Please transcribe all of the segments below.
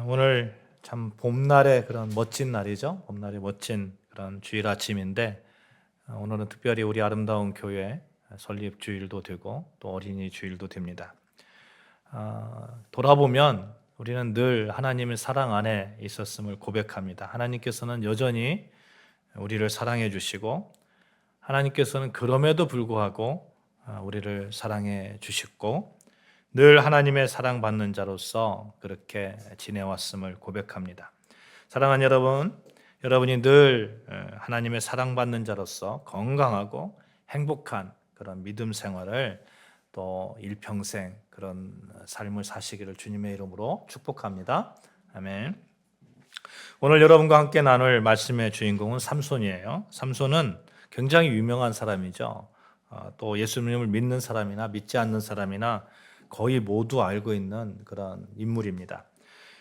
오늘 참 봄날의 그런 멋진 날이죠. 봄날의 멋진 그런 주일 아침인데 오늘은 특별히 우리 아름다운 교회 설립 주일도 되고 또 어린이 주일도 됩니다. 돌아보면 우리는 늘 하나님의 사랑 안에 있었음을 고백합니다. 하나님께서는 여전히 우리를 사랑해 주시고 하나님께서는 그럼에도 불구하고 우리를 사랑해 주셨고 늘 하나님의 사랑받는 자로서 그렇게 지내왔음을 고백합니다. 사랑하는 여러분, 여러분이 늘 하나님의 사랑받는 자로서 건강하고 행복한 그런 믿음 생활을 또 일평생 그런 삶을 사시기를 주님의 이름으로 축복합니다. 아멘. 오늘 여러분과 함께 나눌 말씀의 주인공은 삼손이에요. 삼손은 굉장히 유명한 사람이죠. 또 예수님을 믿는 사람이나 믿지 않는 사람이나 거의 모두 알고 있는 그런 인물입니다.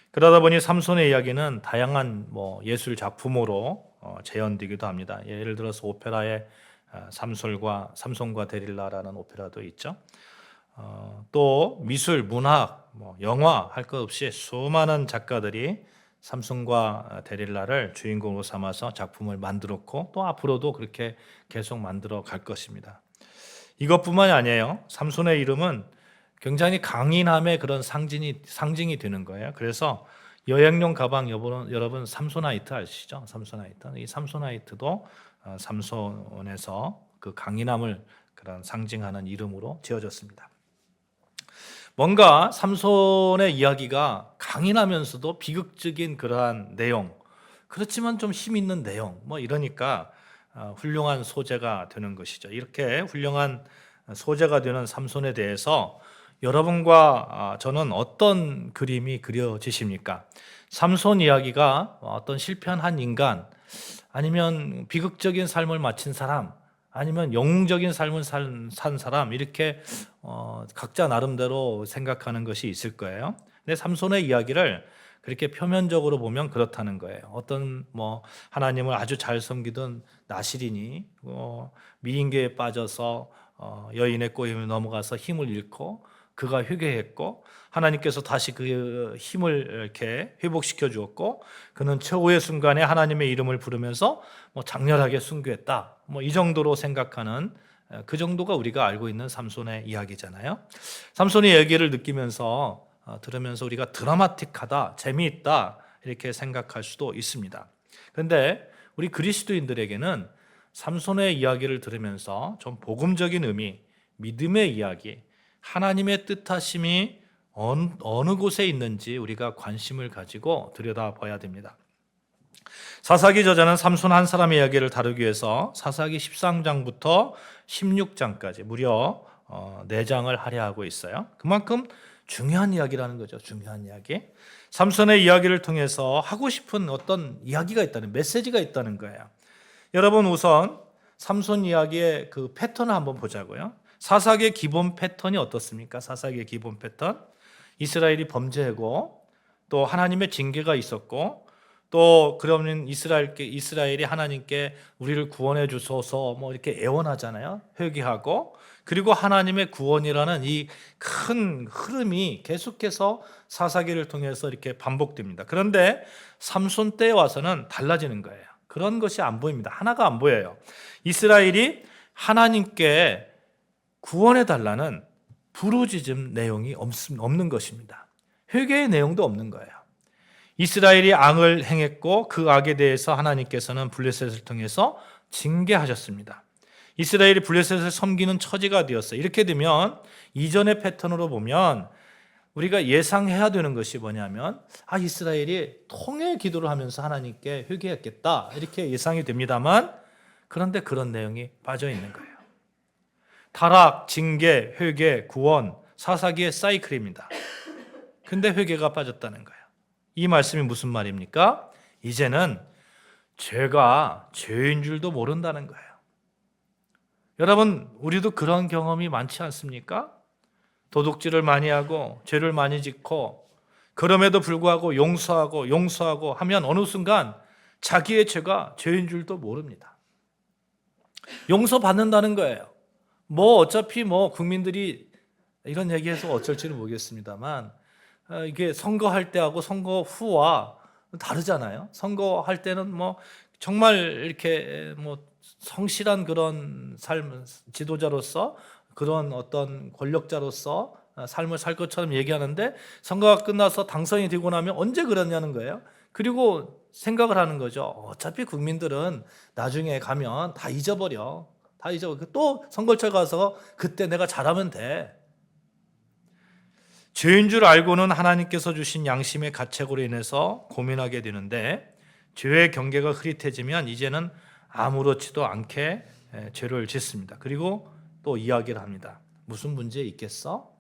그러다 보니 삼손의 이야기는 다양한 예술 작품으로 재현되기도 합니다. 예를 들어서 오페라에 삼손과 데릴라라는 오페라도 있죠. 또 미술, 문학, 영화 할 것 없이 수많은 작가들이 삼손과 데릴라를 주인공으로 삼아서 작품을 만들었고 또 앞으로도 그렇게 계속 만들어 갈 것입니다. 이것뿐만이 아니에요. 삼손의 이름은 굉장히 강인함의 그런 상징이 되는 거예요. 그래서 여행용 가방 여러분 삼소나이트 아시죠? 삼소나이트. 이 삼소나이트도 삼손에서 그 강인함을 그런 상징하는 이름으로 지어졌습니다. 뭔가 삼손의 이야기가 강인하면서도 비극적인 그러한 내용, 그렇지만 좀 힘 있는 내용, 이러니까 훌륭한 소재가 되는 것이죠. 이렇게 훌륭한 소재가 되는 삼손에 대해서 여러분과 저는 어떤 그림이 그려지십니까? 삼손 이야기가 어떤 실패한 한 인간, 아니면 비극적인 삶을 마친 사람, 아니면 영웅적인 삶을 산 사람, 이렇게 각자 나름대로 생각하는 것이 있을 거예요. 근데 삼손의 이야기를 그렇게 표면적으로 보면 그렇다는 거예요. 어떤 하나님을 아주 잘 섬기던 나실인이 미인계에 빠져서 여인의 꼬임에 넘어가서 힘을 잃고 그가 회개했고 하나님께서 다시 그 힘을 이렇게 회복시켜 주었고 그는 최후의 순간에 하나님의 이름을 부르면서 장렬하게 순교했다. 이 정도로 생각하는 그 정도가 우리가 알고 있는 삼손의 이야기잖아요. 삼손의 얘기를 느끼면서 들으면서 우리가 드라마틱하다, 재미있다 이렇게 생각할 수도 있습니다. 그런데 우리 그리스도인들에게는 삼손의 이야기를 들으면서 좀 복음적인 의미, 믿음의 이야기, 하나님의 뜻하심이 어느 곳에 있는지 우리가 관심을 가지고 들여다봐야 됩니다. 사사기 저자는 삼손 한 사람의 이야기를 다루기 위해서 사사기 13장부터 16장까지 무려 4장을 할애하고 있어요. 그만큼 중요한 이야기라는 거죠. 중요한 이야기. 삼손의 이야기를 통해서 하고 싶은 어떤 이야기가 있다는, 메시지가 있다는 거예요. 여러분 우선 삼손 이야기의 그 패턴을 한번 보자고요. 사사기의 기본 패턴이 어떻습니까? 사사기의 기본 패턴. 이스라엘이 범죄하고 또 하나님의 징계가 있었고 또 그러면 이스라엘이 하나님께 우리를 구원해 주소서 이렇게 애원하잖아요. 회개하고 그리고 하나님의 구원이라는 이 큰 흐름이 계속해서 사사기를 통해서 이렇게 반복됩니다. 그런데 삼손 때에 와서는 달라지는 거예요. 그런 것이 안 보입니다. 하나가 안 보여요. 이스라엘이 하나님께 구원해 달라는 부르짖음 내용이 없는 것입니다. 회개의 내용도 없는 거예요. 이스라엘이 악을 행했고 그 악에 대해서 하나님께서는 블레셋을 통해서 징계하셨습니다. 이스라엘이 블레셋을 섬기는 처지가 되었어요. 이렇게 되면 이전의 패턴으로 보면 우리가 예상해야 되는 것이 뭐냐면 이스라엘이 통일 기도를 하면서 하나님께 회개했겠다 이렇게 예상이 됩니다만 그런데 그런 내용이 빠져 있는 거예요. 타락, 징계, 회개, 구원, 사사기의 사이클입니다. 근데 회개가 빠졌다는 거예요. 이 말씀이 무슨 말입니까? 이제는 죄가 죄인 줄도 모른다는 거예요. 여러분, 우리도 그런 경험이 많지 않습니까? 도둑질을 많이 하고 죄를 많이 짓고 그럼에도 불구하고 용서하고 하면 어느 순간 자기의 죄가 죄인 줄도 모릅니다. 용서받는다는 거예요. 어차피 국민들이 이런 얘기해서 어쩔지는 모르겠습니다만 이게 선거할 때하고 선거 후와 다르잖아요. 선거할 때는 뭐 정말 이렇게 뭐 성실한 그런 삶, 지도자로서 그런 어떤 권력자로서 삶을 살 것처럼 얘기하는데, 선거가 끝나서 당선이 되고 나면 언제 그러냐는 거예요. 그리고 생각을 하는 거죠. 어차피 국민들은 나중에 가면 다 잊어버려. 다 잊어버려. 또 선거철 가서 그때 내가 잘하면 돼. 죄인 줄 알고는 하나님께서 주신 양심의 가책으로 인해서 고민하게 되는데, 죄의 경계가 흐릿해지면 이제는 아무렇지도 않게 죄를 짓습니다. 그리고 또 이야기를 합니다. 무슨 문제 있겠어?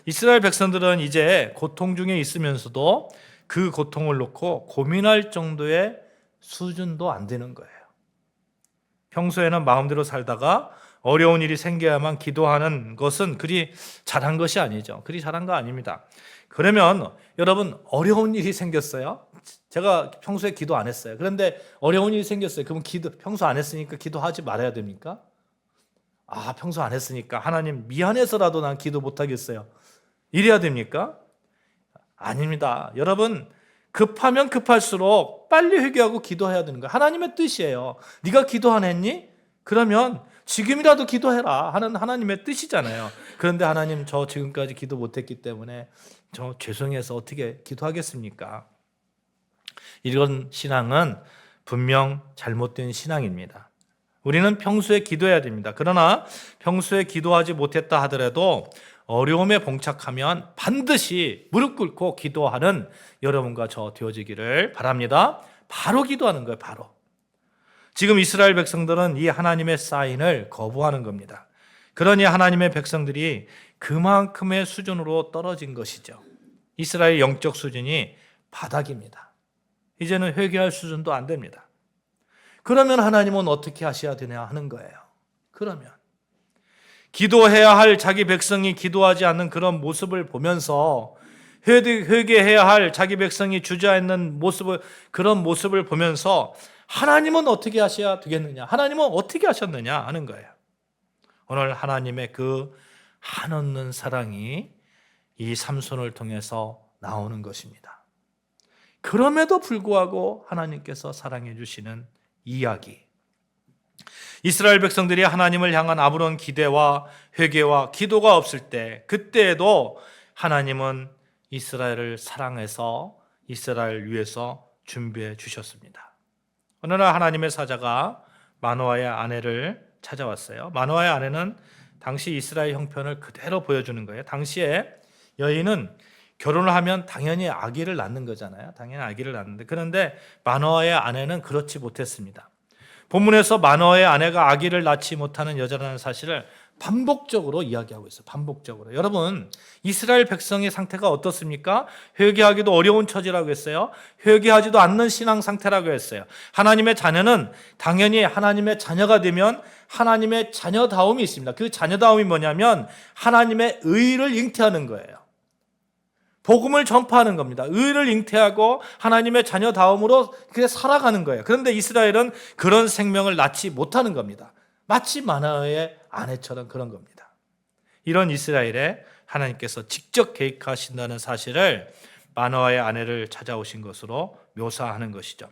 이스라엘 백성들은 이제 고통 중에 있으면서도 그 고통을 놓고 고민할 정도의 수준도 안 되는 거예요. 평소에는 마음대로 살다가 어려운 일이 생겨야만 기도하는 것은 그리 잘한 것이 아니죠. 그리 잘한 거 아닙니다. 그러면 여러분, 어려운 일이 생겼어요. 제가 평소에 기도 안 했어요. 그런데 어려운 일이 생겼어요. 그러면 평소 안 했으니까 기도하지 말아야 됩니까? 평소 안 했으니까 하나님 미안해서라도 난 기도 못 하겠어요, 이래야 됩니까? 아닙니다. 여러분, 급하면 급할수록 빨리 회개하고 기도해야 되는 거예요. 하나님의 뜻이에요. 네가 기도 안 했니? 그러면 지금이라도 기도해라 하는 하나님의 뜻이잖아요. 그런데 하나님, 저 지금까지 기도 못했기 때문에 저 죄송해서 어떻게 기도하겠습니까? 이런 신앙은 분명 잘못된 신앙입니다. 우리는 평소에 기도해야 됩니다. 그러나 평소에 기도하지 못했다 하더라도 어려움에 봉착하면 반드시 무릎 꿇고 기도하는 여러분과 저 되어지기를 바랍니다. 바로 기도하는 거예요. 바로. 지금 이스라엘 백성들은 이 하나님의 사인을 거부하는 겁니다. 그러니 하나님의 백성들이 그만큼의 수준으로 떨어진 것이죠. 이스라엘 영적 수준이 바닥입니다. 이제는 회개할 수준도 안 됩니다. 그러면 하나님은 어떻게 하셔야 되냐 하는 거예요. 그러면 기도해야 할 자기 백성이 기도하지 않는 그런 모습을 보면서, 회개해야 할 자기 백성이 주저앉는 그런 모습을 보면서 하나님은 어떻게 하셔야 되겠느냐, 하나님은 어떻게 하셨느냐 하는 거예요. 오늘 하나님의 그 한없는 사랑이 이 삼손을 통해서 나오는 것입니다. 그럼에도 불구하고 하나님께서 사랑해 주시는 이야기. 이스라엘 백성들이 하나님을 향한 아무런 기대와 회개와 기도가 없을 때, 그때에도 하나님은 이스라엘을 사랑해서 이스라엘 위해서 준비해 주셨습니다. 어느 날 하나님의 사자가 마노아의 아내를 찾아왔어요. 마노아의 아내는 당시 이스라엘 형편을 그대로 보여주는 거예요. 당시에 여인은 결혼을 하면 당연히 아기를 낳는 거잖아요. 당연히 아기를 낳는데, 그런데 마노아의 아내는 그렇지 못했습니다. 본문에서 마노아의 아내가 아기를 낳지 못하는 여자라는 사실을 반복적으로 이야기하고 있어요. 반복적으로. 여러분, 이스라엘 백성의 상태가 어떻습니까? 회개하기도 어려운 처지라고 했어요. 회개하지도 않는 신앙 상태라고 했어요. 하나님의 자녀는 당연히 하나님의 자녀가 되면 하나님의 자녀다움이 있습니다. 그 자녀다움이 뭐냐면 하나님의 의를 잉태하는 거예요. 복음을 전파하는 겁니다. 의를 잉태하고 하나님의 자녀다움으로 그렇게 살아가는 거예요. 그런데 이스라엘은 그런 생명을 낳지 못하는 겁니다. 마치 마노아의 아내처럼 그런 겁니다. 이런 이스라엘에 하나님께서 직접 개입하신다는 사실을 마노아의 아내를 찾아오신 것으로 묘사하는 것이죠.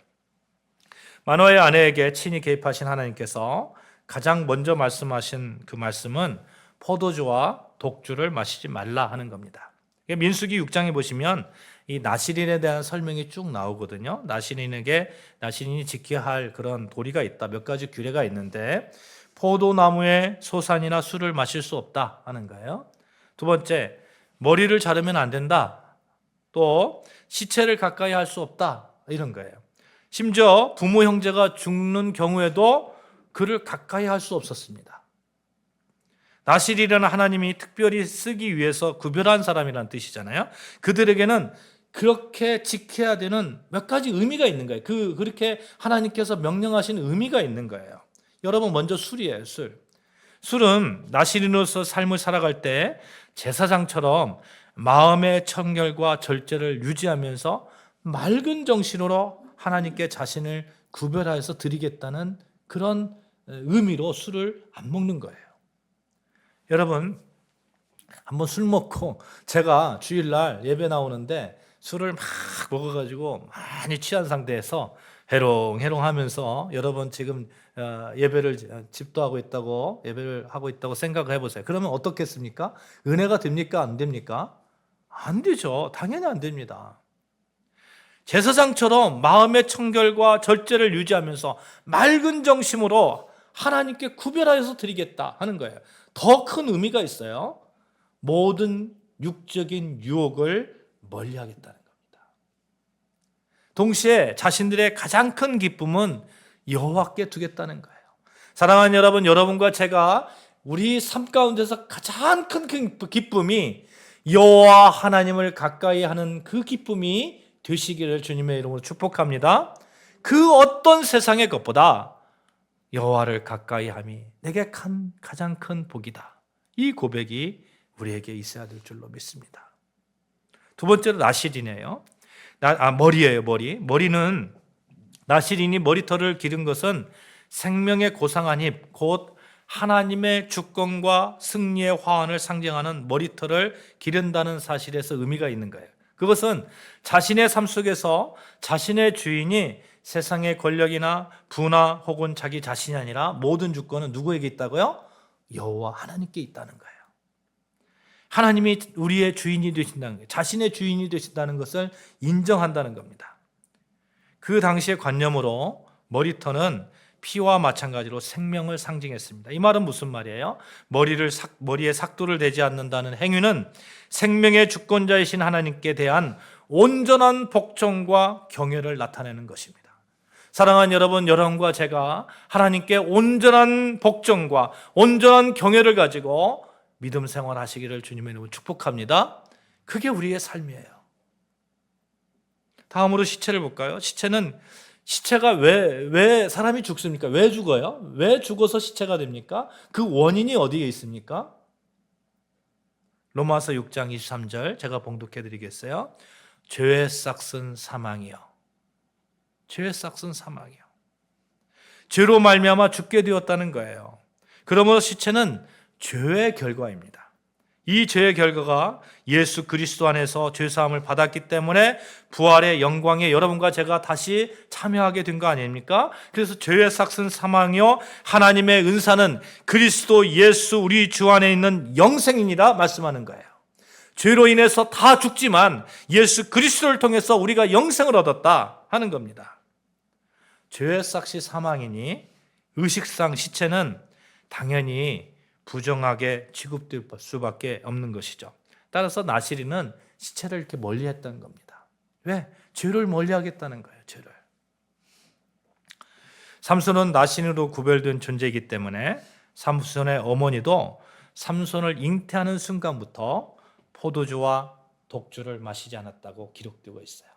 마노아의 아내에게 친히 개입하신 하나님께서 가장 먼저 말씀하신 그 말씀은 포도주와 독주를 마시지 말라 하는 겁니다. 민수기 6장에 보시면 이 나실인에 대한 설명이 쭉 나오거든요. 나실인이 지켜야 할 그런 도리가 있다. 몇 가지 규례가 있는데, 포도나무의 소산이나 술을 마실 수 없다 하는 거예요. 두 번째, 머리를 자르면 안 된다. 또 시체를 가까이 할 수 없다, 이런 거예요. 심지어 부모 형제가 죽는 경우에도 그를 가까이 할 수 없었습니다. 나실이라는 하나님이 특별히 쓰기 위해서 구별한 사람이라는 뜻이잖아요. 그들에게는 그렇게 지켜야 되는 몇 가지 의미가 있는 거예요. 그렇게 하나님께서 명령하신 의미가 있는 거예요. 여러분, 먼저 술이에요. 술은 나실인으로서 삶을 살아갈 때 제사장처럼 마음의 청결과 절제를 유지하면서 맑은 정신으로 하나님께 자신을 구별하여서 드리겠다는 그런 의미로 술을 안 먹는 거예요. 여러분, 한번 술 먹고 제가 주일날 예배 나오는데 술을 막 먹어가지고 많이 취한 상태에서 해롱해롱 하면서 여러분 지금 예배를 집도하고 있다고 예배를 하고 있다고 생각을 해보세요. 그러면 어떻겠습니까? 은혜가 됩니까? 안 됩니까? 안 되죠. 당연히 안 됩니다. 제사장처럼 마음의 청결과 절제를 유지하면서 맑은 정심으로 하나님께 구별하여서 드리겠다 하는 거예요. 더 큰 의미가 있어요. 모든 육적인 유혹을 멀리하겠다는 겁니다. 동시에 자신들의 가장 큰 기쁨은 여호와께 두겠다는 거예요. 사랑하는 여러분, 여러분과 제가 우리 삶 가운데서 가장 큰 기쁨이 여호와 하나님을 가까이 하는 그 기쁨이 되시기를 주님의 이름으로 축복합니다. 그 어떤 세상의 것보다 여호와를 가까이 함이 내게 가장 큰 복이다. 이 고백이 우리에게 있어야 될 줄로 믿습니다. 두 번째로 나실이네요. 머리예요, 머리. 머리는 나실인이 머리털을 기른 것은 생명의 고상한 힘, 곧 하나님의 주권과 승리의 화환을 상징하는 머리털을 기른다는 사실에서 의미가 있는 거예요. 그것은 자신의 삶 속에서 자신의 주인이 세상의 권력이나 부나 혹은 자기 자신이 아니라 모든 주권은 누구에게 있다고요? 여호와 하나님께 있다는 거예요. 하나님이 우리의 주인이 되신다는 거예요. 자신의 주인이 되신다는 것을 인정한다는 겁니다. 그 당시의 관념으로 머리털은 피와 마찬가지로 생명을 상징했습니다. 이 말은 무슨 말이에요? 머리에 삭도를 대지 않는다는 행위는 생명의 주권자이신 하나님께 대한 온전한 복종과 경외를 나타내는 것입니다. 사랑하는 여러분, 여러분과 제가 하나님께 온전한 복종과 온전한 경외를 가지고 믿음 생활하시기를 주님의 이름으로 축복합니다. 그게 우리의 삶이에요. 다음으로 시체를 볼까요? 시체가 왜 사람이 죽습니까? 왜 죽어요? 왜 죽어서 시체가 됩니까? 그 원인이 어디에 있습니까? 로마서 6장 23절 제가 봉독해 드리겠어요. 죄의 싹은 사망이요. 죄의 싹은 사망이요. 죄로 말미암아 죽게 되었다는 거예요. 그러므로 시체는 죄의 결과입니다. 이 죄의 결과가 예수 그리스도 안에서 죄사함을 받았기 때문에 부활의 영광에 여러분과 제가 다시 참여하게 된 거 아닙니까? 그래서 죄의 삭은 사망이요 하나님의 은사는 그리스도 예수 우리 주 안에 있는 영생이니라 말씀하는 거예요. 죄로 인해서 다 죽지만 예수 그리스도를 통해서 우리가 영생을 얻었다 하는 겁니다. 죄의 삭이 사망이니 의식상 시체는 당연히 부정하게 취급될 수밖에 없는 것이죠. 따라서 나실이는 시체를 이렇게 멀리했던 겁니다. 왜? 죄를 멀리하겠다는 거예요. 죄를. 삼손은 나실으로 구별된 존재이기 때문에 삼손의 어머니도 삼손을 잉태하는 순간부터 포도주와 독주를 마시지 않았다고 기록되고 있어요.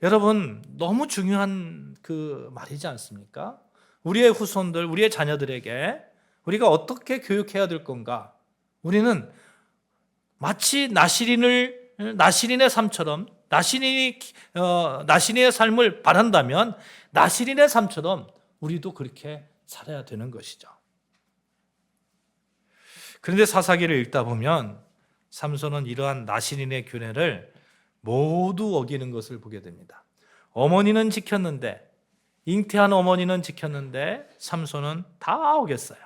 여러분, 너무 중요한 그 말이지 않습니까? 우리의 후손들, 우리의 자녀들에게 우리가 어떻게 교육해야 될 건가? 우리는 마치 나실인의 삶처럼 나실인의 삶을 바란다면 나실인의 삶처럼 우리도 그렇게 살아야 되는 것이죠. 그런데 사사기를 읽다 보면 삼손은 이러한 나실인의 규례를 모두 어기는 것을 보게 됩니다. 어머니는 지켰는데, 잉태한 어머니는 지켰는데 삼손은 다 어겼어요.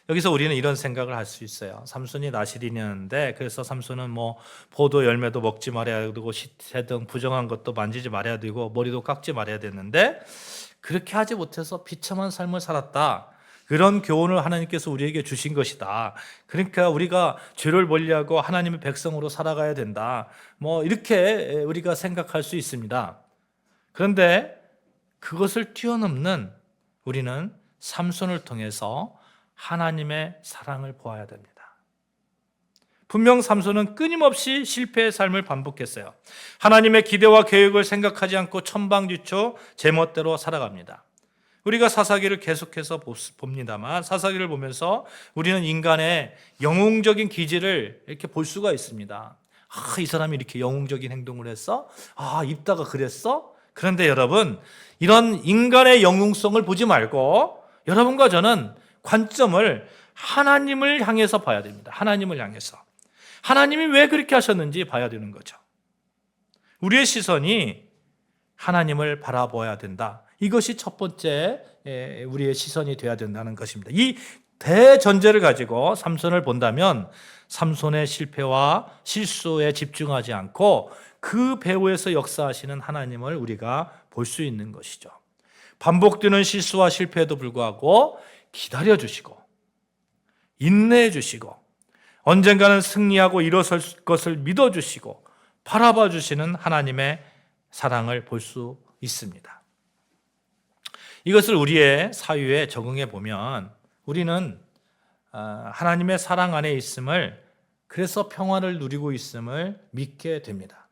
여기서 우리는 이런 생각을 할 수 있어요. 삼손이 나실인이었는데 그래서 삼손은 포도 열매도 먹지 말아야 되고 시체 등 부정한 것도 만지지 말아야 되고 머리도 깎지 말아야 되는데 그렇게 하지 못해서 비참한 삶을 살았다. 그런 교훈을 하나님께서 우리에게 주신 것이다. 그러니까 우리가 죄를 멀리하고 하나님의 백성으로 살아가야 된다. 이렇게 우리가 생각할 수 있습니다. 그런데 그것을 뛰어넘는 우리는 삼손을 통해서 하나님의 사랑을 보아야 됩니다. 분명 삼손은 끊임없이 실패의 삶을 반복했어요. 하나님의 기대와 계획을 생각하지 않고 천방지축 제멋대로 살아갑니다. 우리가 사사기를 계속해서 봅니다만 사사기를 보면서 우리는 인간의 영웅적인 기질을 이렇게 볼 수가 있습니다. 이 사람이 이렇게 영웅적인 행동을 했어? 입다가 그랬어? 그런데 여러분, 이런 인간의 영웅성을 보지 말고 여러분과 저는 관점을 하나님을 향해서 봐야 됩니다. 하나님을 향해서. 하나님이 왜 그렇게 하셨는지 봐야 되는 거죠. 우리의 시선이 하나님을 바라봐야 된다. 이것이 첫 번째 우리의 시선이 되어야 된다는 것입니다. 이 대전제를 가지고 삼손을 본다면 삼손의 실패와 실수에 집중하지 않고 그 배후에서 역사하시는 하나님을 우리가 볼 수 있는 것이죠. 반복되는 실수와 실패에도 불구하고 기다려주시고 인내해주시고 언젠가는 승리하고 일어설 것을 믿어주시고 바라봐주시는 하나님의 사랑을 볼 수 있습니다. 이것을 우리의 사유에 적응해 보면 우리는 하나님의 사랑 안에 있음을, 그래서 평화를 누리고 있음을 믿게 됩니다.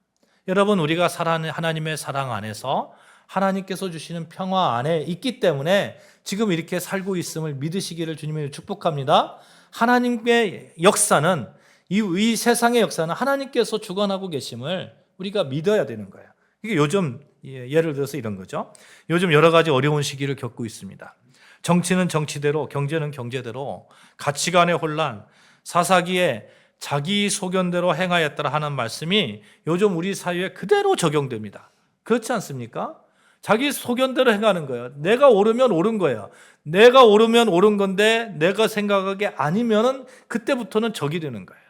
여러분, 우리가 살아가는 하나님의 사랑 안에서 하나님께서 주시는 평화 안에 있기 때문에 지금 이렇게 살고 있음을 믿으시기를 주님을 축복합니다. 하나님의 역사는, 이 세상의 역사는 하나님께서 주관하고 계심을 우리가 믿어야 되는 거예요. 이게 요즘 예를 들어서 이런 거죠. 요즘 여러 가지 어려운 시기를 겪고 있습니다. 정치는 정치대로, 경제는 경제대로, 가치관의 혼란, 사사기에 자기 소견대로 행하였더라 하는 말씀이 요즘 우리 사회에 그대로 적용됩니다. 그렇지 않습니까? 자기 소견대로 행하는 거예요. 내가 옳으면 옳은 거예요. 내가 옳으면 옳은 건데 내가 생각하기에 아니면은 그때부터는 적이 되는 거예요.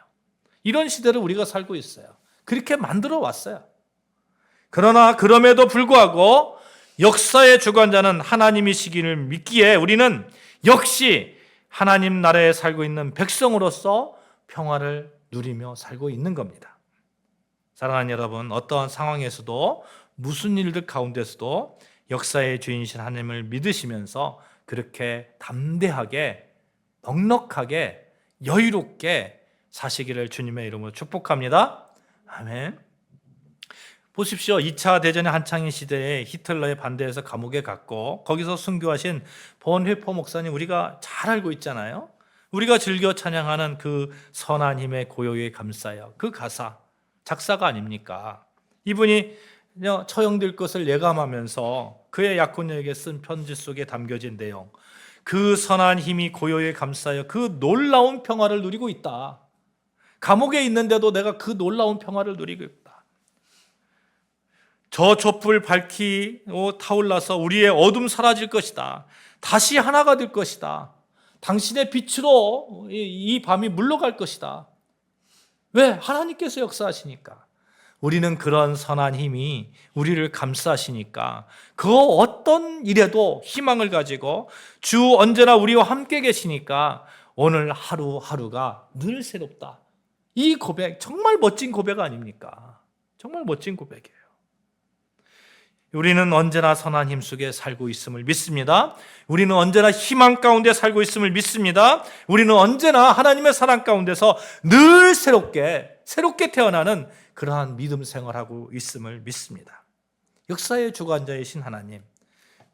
이런 시대를 우리가 살고 있어요. 그렇게 만들어 왔어요. 그러나 그럼에도 불구하고 역사의 주관자는 하나님이시기를 믿기에 우리는 역시 하나님 나라에 살고 있는 백성으로서 평화를 누리며 살고 있는 겁니다. 사랑하는 여러분, 어떠한 상황에서도 무슨 일들 가운데서도 역사의 주인이신 하나님을 믿으시면서 그렇게 담대하게, 넉넉하게, 여유롭게 사시기를 주님의 이름으로 축복합니다. 아멘. 보십시오. 2차 대전의 한창인 시대에 히틀러에 반대해서 감옥에 갔고 거기서 순교하신 본회포 목사님 우리가 잘 알고 있잖아요. 우리가 즐겨 찬양하는 그 선한 힘의 고요에 감싸여, 그 가사 작사가 아닙니까? 이분이 처형될 것을 예감하면서 그의 약혼녀에게 쓴 편지 속에 담겨진 내용, 그 선한 힘이 고요에 감싸여 그 놀라운 평화를 누리고 있다. 감옥에 있는데도 내가 그 놀라운 평화를 누리고 있다. 저 촛불 밝히고 타올라서 우리의 어둠 사라질 것이다. 다시 하나가 될 것이다. 당신의 빛으로 이 밤이 물러갈 것이다. 왜? 하나님께서 역사하시니까. 우리는 그런 선한 힘이 우리를 감싸시니까 그 어떤 일에도 희망을 가지고 주 언제나 우리와 함께 계시니까 오늘 하루하루가 늘 새롭다. 이 고백 정말 멋진 고백 아닙니까? 정말 멋진 고백이에요. 우리는 언제나 선한 힘 속에 살고 있음을 믿습니다. 우리는 언제나 희망 가운데 살고 있음을 믿습니다. 우리는 언제나 하나님의 사랑 가운데서 늘 새롭게 태어나는 그러한 믿음 생활하고 있음을 믿습니다. 역사의 주관자이신 하나님,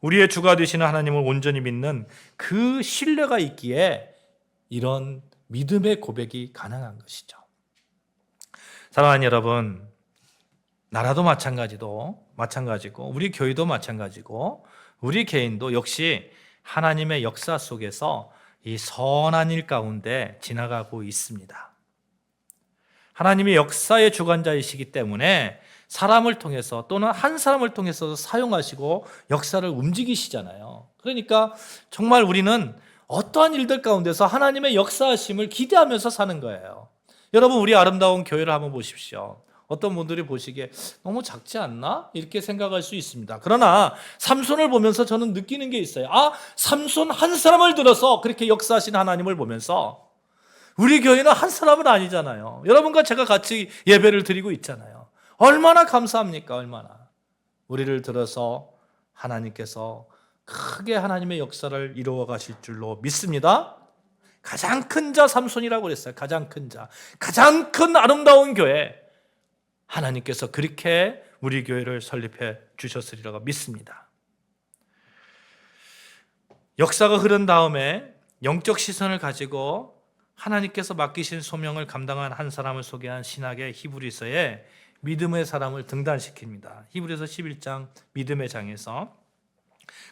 우리의 주가 되시는 하나님을 온전히 믿는 그 신뢰가 있기에 이런 믿음의 고백이 가능한 것이죠. 사랑하는 여러분, 나라도 마찬가지고 우리 교회도 마찬가지고 우리 개인도 역시 하나님의 역사 속에서 이 선한 일 가운데 지나가고 있습니다. 하나님이 역사의 주관자이시기 때문에 사람을 통해서 또는 한 사람을 통해서 사용하시고 역사를 움직이시잖아요. 그러니까 정말 우리는 어떠한 일들 가운데서 하나님의 역사하심을 기대하면서 사는 거예요. 여러분, 우리 아름다운 교회를 한번 보십시오. 어떤 분들이 보시기에 너무 작지 않나? 이렇게 생각할 수 있습니다. 그러나 삼손을 보면서 저는 느끼는 게 있어요. 삼손 한 사람을 들어서 그렇게 역사하신 하나님을 보면서 우리 교회는 한 사람은 아니잖아요. 여러분과 제가 같이 예배를 드리고 있잖아요. 얼마나 감사합니까? 얼마나. 우리를 들어서 하나님께서 크게 하나님의 역사를 이루어 가실 줄로 믿습니다. 가장 큰 자 삼손이라고 그랬어요. 가장 큰 자, 가장 큰 아름다운 교회, 하나님께서 그렇게 우리 교회를 설립해 주셨으리라고 믿습니다. 역사가 흐른 다음에 영적 시선을 가지고 하나님께서 맡기신 소명을 감당한 한 사람을 소개한 신학의 히브리서에 믿음의 사람을 등단시킵니다. 히브리서 11장 믿음의 장에서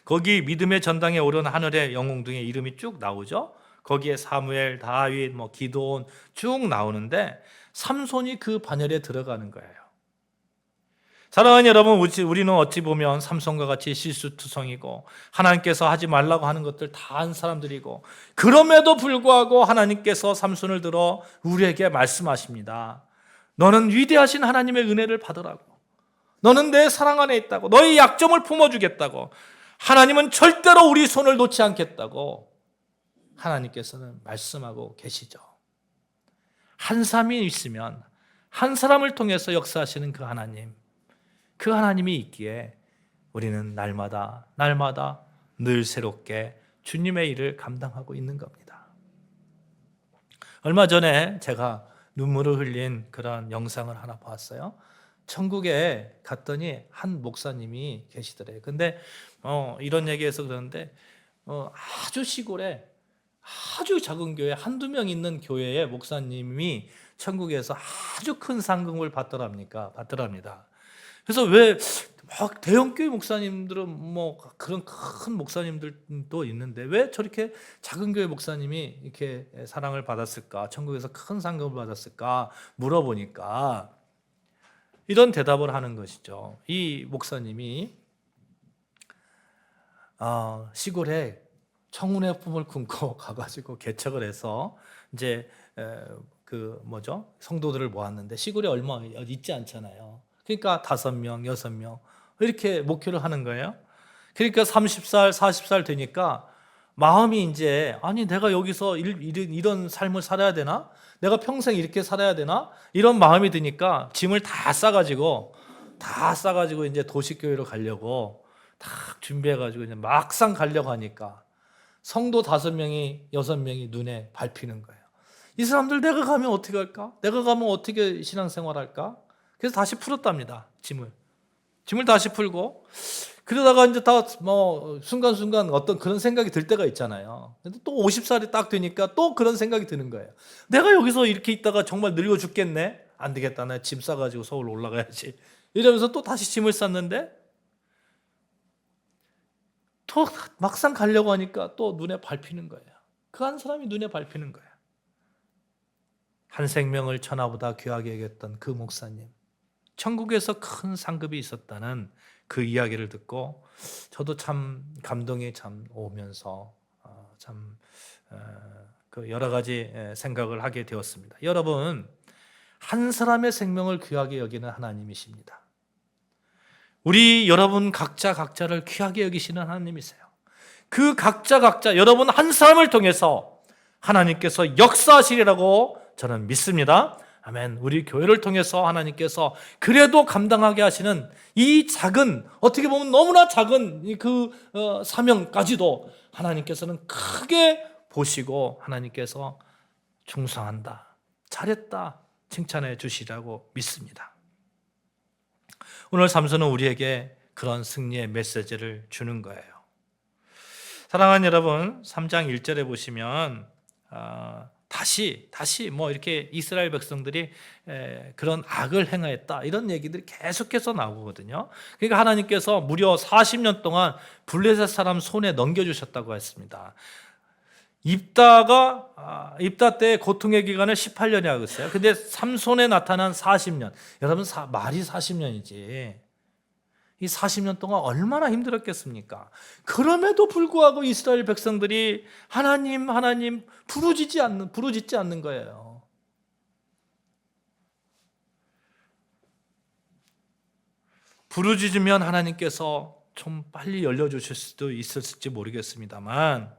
거기 믿음의 전당에 오른 하늘의 영웅 등의 이름이 쭉 나오죠. 거기에 사무엘, 다윗, 기드온 쭉 나오는데 삼손이 그 반열에 들어가는 거예요. 사랑하는 여러분, 우리는 어찌 보면 삼손과 같이 실수투성이고 하나님께서 하지 말라고 하는 것들 다 한 사람들이고, 그럼에도 불구하고 하나님께서 삼손을 들어 우리에게 말씀하십니다. 너는 위대하신 하나님의 은혜를 받으라고. 너는 내 사랑 안에 있다고. 너의 약점을 품어주겠다고. 하나님은 절대로 우리 손을 놓지 않겠다고 하나님께서는 말씀하고 계시죠. 한 사람이 있으면 한 사람을 통해서 역사하시는 그 하나님, 그 하나님이 있기에 우리는 날마다 늘 새롭게 주님의 일을 감당하고 있는 겁니다. 얼마 전에 제가 눈물을 흘린 그런 영상을 하나 봤어요. 천국에 갔더니 한 목사님이 계시더래요. 근데 이런 얘기해서 그러는데 아주 시골에 아주 작은 교회 한두 명 있는 교회의 목사님이 천국에서 아주 큰 상금을 받더랍니다. 그래서 왜 대형 교회 목사님들은 그런 큰 목사님들도 있는데 왜 저렇게 작은 교회 목사님이 이렇게 사랑을 받았을까? 천국에서 큰 상금을 받았을까? 물어보니까 이런 대답을 하는 것이죠. 이 목사님이 시골에 청운의 품을 품고 가가지고 개척을 해서 이제 성도들을 모았는데 시골에 얼마 있지 않잖아요. 그러니까 5명, 6명 이렇게 목회를 하는 거예요. 그러니까 30살, 40살 되니까 마음이 이제 내가 여기서 이런 삶을 살아야 되나? 내가 평생 이렇게 살아야 되나? 이런 마음이 드니까 짐을 다 싸가지고 이제 도시교회로 가려고 딱 준비해가지고 이제 막상 가려고 하니까 성도 5명이 6명이 눈에 밟히는 거예요. 이 사람들 내가 가면 어떻게 할까? 내가 가면 어떻게 신앙생활 할까? 그래서 다시 풀었답니다. 짐을 다시 풀고 그러다가 이제 다 순간순간 어떤 그런 생각이 들 때가 있잖아요. 근데 또 50살이 딱 되니까 또 그런 생각이 드는 거예요. 내가 여기서 이렇게 있다가 정말 늙어 죽겠네? 안 되겠다. 나 짐 싸가지고 서울 올라가야지. 이러면서 또 다시 짐을 쌌는데 또 막상 가려고 하니까 또 눈에 밟히는 거예요. 그 한 사람이 눈에 밟히는 거예요. 한 생명을 천하보다 귀하게 여겼던 그 목사님, 천국에서 큰 상급이 있었다는 그 이야기를 듣고 저도 참 감동이 참 오면서 그 여러 가지 생각을 하게 되었습니다. 여러분, 한 사람의 생명을 귀하게 여기는 하나님이십니다. 우리 여러분 각자를 귀하게 여기시는 하나님이세요. 그 각자 여러분 한 사람을 통해서 하나님께서 역사하시리라고 저는 믿습니다. 아멘. 우리 교회를 통해서 하나님께서 그래도 감당하게 하시는 이 작은, 어떻게 보면 너무나 작은 그 사명까지도 하나님께서는 크게 보시고 하나님께서 충성한다, 잘했다 칭찬해 주시라고 믿습니다. 오늘 삼손은 우리에게 그런 승리의 메시지를 주는 거예요. 사랑하는 여러분, 3장 1절에 보시면 다시 이렇게 이스라엘 백성들이 그런 악을 행하였다 이런 얘기들이 계속해서 나오거든요. 그러니까 하나님께서 무려 40년 동안 블레셋 사람 손에 넘겨주셨다고 했습니다. 입다 때 고통의 기간을 18년이라고 했어요. 근데 삼손에 나타난 40년, 여러분 말이 40년이지 이 40년 동안 얼마나 힘들었겠습니까? 그럼에도 불구하고 이스라엘 백성들이 하나님 부르짖지 않는 거예요. 부르짖으면 하나님께서 좀 빨리 열려주실 수도 있었을지 모르겠습니다만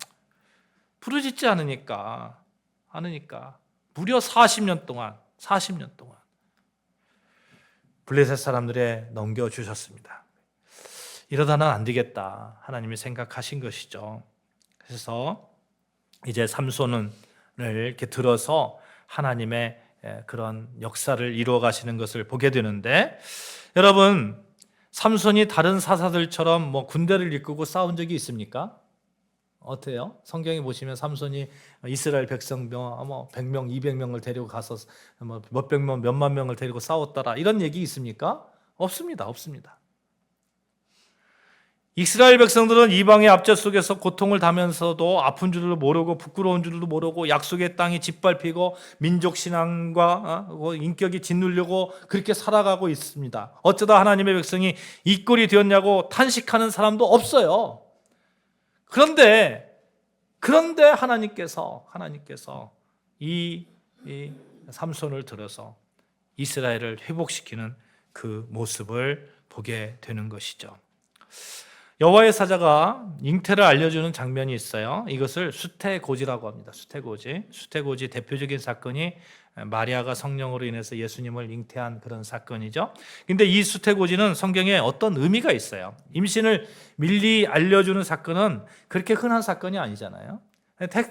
부르짖지 않으니까 무려 40년 동안 블레셋 사람들에 넘겨주셨습니다. 이러다는 안 되겠다 하나님이 생각하신 것이죠. 그래서 이제 삼손을 이렇게 들어서 하나님의 그런 역사를 이루어 가시는 것을 보게 되는데, 여러분 삼손이 다른 사사들처럼 군대를 이끌고 싸운 적이 있습니까? 어때요? 성경에 보시면 삼손이 이스라엘 백성 100명, 200명을 데리고 가서 몇백 명, 몇만 명을 데리고 싸웠더라 이런 얘기 있습니까? 없습니다. 이스라엘 백성들은 이방의 압제 속에서 고통을 당하면서도 아픈 줄도 모르고 부끄러운 줄도 모르고 약속의 땅이 짓밟히고 민족 신앙과 인격이 짓누르려고 그렇게 살아가고 있습니다. 어쩌다 하나님의 백성이 이 꼴이 되었냐고 탄식하는 사람도 없어요. 그런데 하나님께서 이 삼손을 들어서 이스라엘을 회복시키는 그 모습을 보게 되는 것이죠. 여호와의 사자가 잉태를 알려주는 장면이 있어요. 이것을 수태고지라고 합니다. 수태고지 대표적인 사건이 마리아가 성령으로 인해서 예수님을 잉태한 그런 사건이죠. 근데 이 수태고지는 성경에 어떤 의미가 있어요. 임신을 미리 알려주는 사건은 그렇게 흔한 사건이 아니잖아요.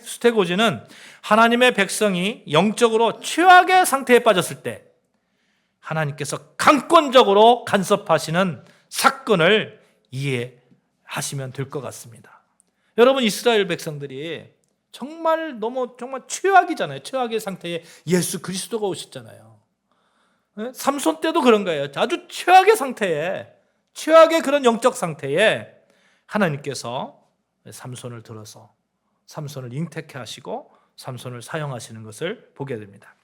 수태고지는 하나님의 백성이 영적으로 최악의 상태에 빠졌을 때 하나님께서 강권적으로 간섭하시는 사건을 이해하시면 될 것 같습니다. 여러분, 이스라엘 백성들이 정말 최악이잖아요. 최악의 상태에 예수 그리스도가 오셨잖아요. 삼손 때도 그런 거예요. 아주 최악의 상태에, 최악의 그런 영적 상태에 하나님께서 삼손을 들어서 삼손을 잉태케 하시고 삼손을 사용하시는 것을 보게 됩니다.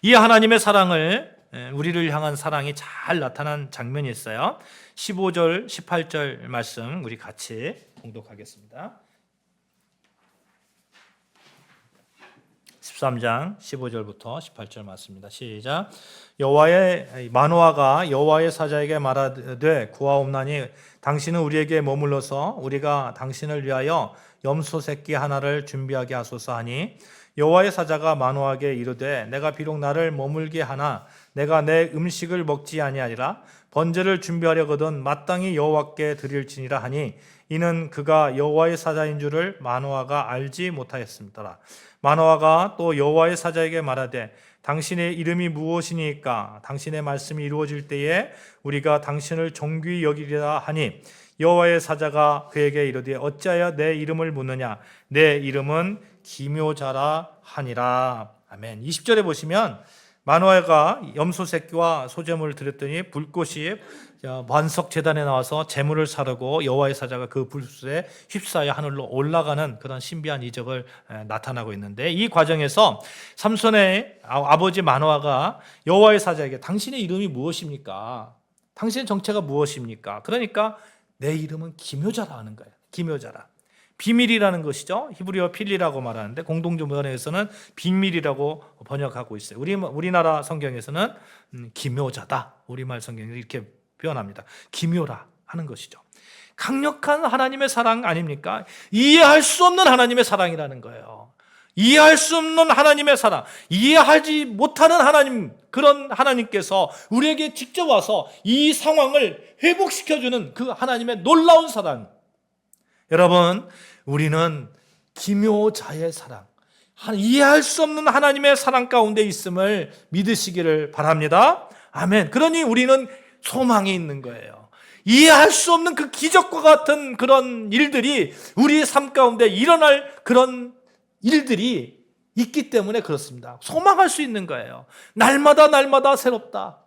이 하나님의 사랑을, 우리를 향한 사랑이 잘 나타난 장면이 있어요. 15절, 18절 말씀 우리 같이 봉독하겠습니다. 13장 15절부터 18절 말씀입니다. 시작. 마노아가 여호와의 사자에게 말하되 구하옵나니 당신은 우리에게 머물러서 우리가 당신을 위하여 염소 새끼 하나를 준비하게 하소서 하니 여호와의 사자가 마노아에게 이르되 내가 비록 나를 머물게 하나 내가 내 음식을 먹지 아니하리라 번제를 준비하려거든 마땅히 여호와께 드릴지니라 하니 이는 그가 여호와의 사자인 줄을 마노아가 알지 못하였습니다. 마노아가 또 여호와의 사자에게 말하되 당신의 이름이 무엇이니까 당신의 말씀이 이루어질 때에 우리가 당신을 존귀히 여기리라 하니 여호와의 사자가 그에게 이르되 어찌하여 내 이름을 묻느냐 내 이름은 기묘자라 하니라. 아멘. 20절에 보시면 마노아가 염소 새끼와 소제물을 드렸더니 불꽃이 반석 제단에 나와서 제물을 사르고 여호와의 사자가 그 불꽃에 휩싸여 하늘로 올라가는 그런 신비한 이적을 나타나고 있는데, 이 과정에서 삼손의 아버지 마노아가 여호와의 사자에게 당신의 이름이 무엇입니까? 당신의 정체가 무엇입니까? 그러니까 내 이름은 기묘자라 하는 거예요. 기묘자라. 비밀이라는 것이죠. 히브리어 필리라고 말하는데 공동번역에서는 비밀이라고 번역하고 있어요. 우리나라 성경에서는 기묘자다. 우리말 성경에서 이렇게 표현합니다. 기묘라 하는 것이죠. 강력한 하나님의 사랑 아닙니까? 이해할 수 없는 하나님의 사랑이라는 거예요. 이해할 수 없는 하나님의 사랑, 이해하지 못하는 하나님, 그런 하나님께서 우리에게 직접 와서 이 상황을 회복시켜주는 그 하나님의 놀라운 사랑. 여러분, 우리는 기묘자의 사랑, 이해할 수 없는 하나님의 사랑 가운데 있음을 믿으시기를 바랍니다. 아멘. 그러니 우리는 소망이 있는 거예요. 이해할 수 없는 그 기적과 같은 그런 일들이 우리의 삶 가운데 일어날 그런 일들이 있기 때문에 그렇습니다. 소망할 수 있는 거예요. 날마다 새롭다.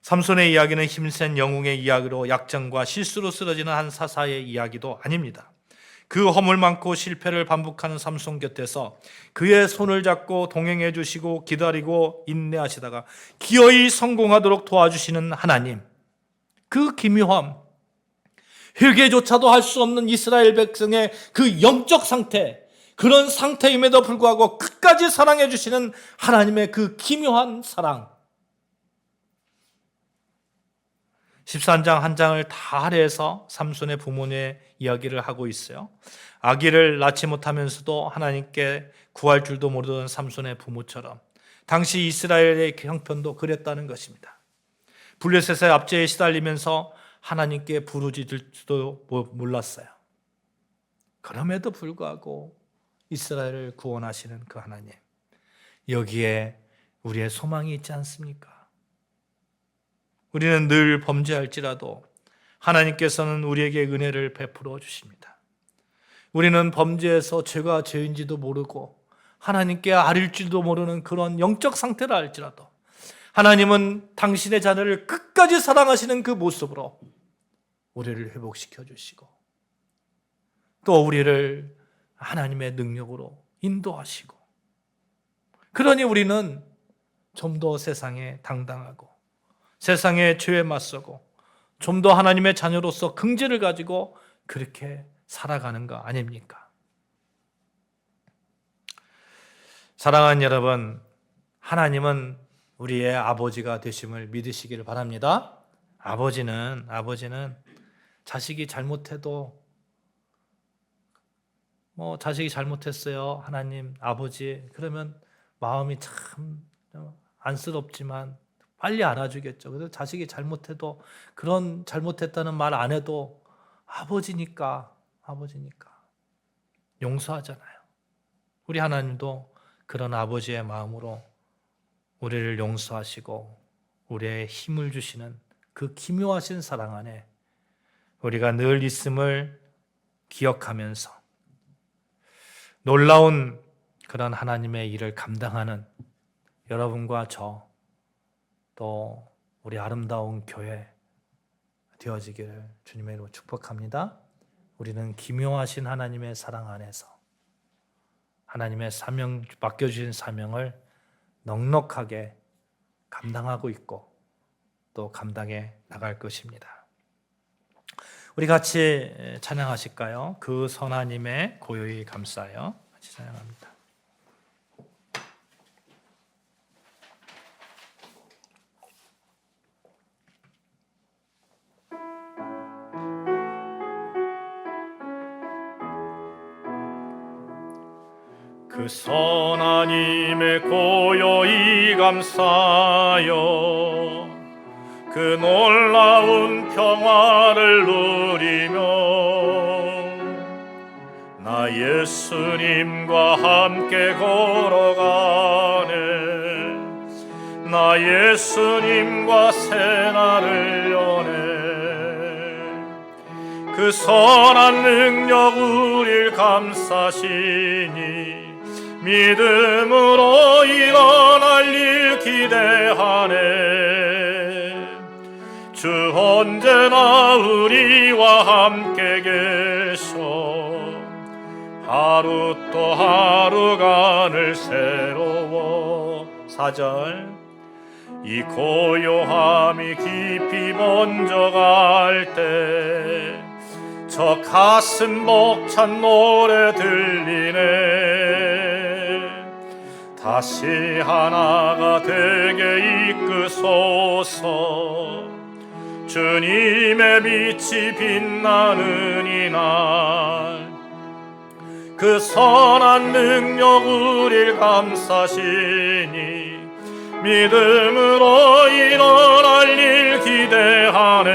삼손의 이야기는 힘센 영웅의 이야기로 약점과 실수로 쓰러지는 한 사사의 이야기도 아닙니다. 그 허물 많고 실패를 반복하는 삼손 곁에서 그의 손을 잡고 동행해 주시고 기다리고 인내하시다가 기어이 성공하도록 도와주시는 하나님, 그 기묘함, 회개조차도 할 수 없는 이스라엘 백성의 그 영적 상태, 그런 상태임에도 불구하고 끝까지 사랑해 주시는 하나님의 그 기묘한 사랑. 13장 한 장을 다 할애해서 삼손의 부모의 이야기를 하고 있어요. 아기를 낳지 못하면서도 하나님께 구할 줄도 모르던 삼손의 부모처럼 당시 이스라엘의 형편도 그랬다는 것입니다. 블레셋의 압제에 시달리면서 하나님께 부르짖을지도 몰랐어요. 그럼에도 불구하고 이스라엘을 구원하시는 그 하나님, 여기에 우리의 소망이 있지 않습니까? 우리는 늘 범죄할지라도 하나님께서는 우리에게 은혜를 베풀어 주십니다. 우리는 범죄에서 죄가 죄인지도 모르고 하나님께 아릴 줄도 모르는 그런 영적 상태를 알지라도 하나님은 당신의 자녀를 끝까지 사랑하시는 그 모습으로 우리를 회복시켜 주시고 또 우리를 하나님의 능력으로 인도하시고, 그러니 우리는 좀 더 세상에 당당하고 세상의 죄에 맞서고 좀 더 하나님의 자녀로서 긍지를 가지고 그렇게 살아가는 거 아닙니까? 사랑하는 여러분, 하나님은 우리의 아버지가 되심을 믿으시기를 바랍니다. 아버지는 자식이 잘못해도 자식이 잘못했어요, 하나님 아버지, 그러면 마음이 참 안쓰럽지만 빨리 알아주겠죠. 그래서 자식이 잘못해도 그런 잘못했다는 말 안 해도 아버지니까 용서하잖아요. 우리 하나님도 그런 아버지의 마음으로 우리를 용서하시고 우리의 힘을 주시는 그 기묘하신 사랑 안에 우리가 늘 있음을 기억하면서 놀라운 그런 하나님의 일을 감당하는 여러분과 저, 또 우리 아름다운 교회 되어지기를 주님의 이름으로 축복합니다. 우리는 기묘하신 하나님의 사랑 안에서 하나님의 사명, 맡겨주신 사명을 넉넉하게 감당하고 있고 또 감당해 나갈 것입니다. 우리 같이 찬양하실까요? 그 선하님의 고요히 감싸요. 같이 찬양합니다. 그 선하님의 고요히 감싸요, 그 놀라운 평화를 누리며 나 예수님과 함께 걸어가네. 나 예수님과 새날을 여네. 그 선한 능력 우릴 감싸시니 믿음으로 일어날 일 기대하네. 주 언제나 우리와 함께 계셔 하루 또 하루가 늘 새로워. 4절 이 고요함이 깊이 번져갈 때 저 가슴 벅찬 노래 들리네. 다시 하나가 되게 이끄소서. 주님의 빛이 빛나는 이날 그 선한 능력 우릴 감싸시니 믿음으로 일어날 일 기대하네.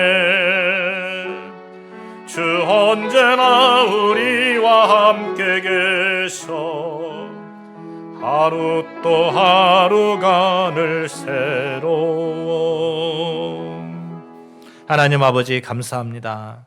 주 언제나 우리와 함께 계셔 하루 또 하루가 늘 새로워. 하나님 아버지 감사합니다.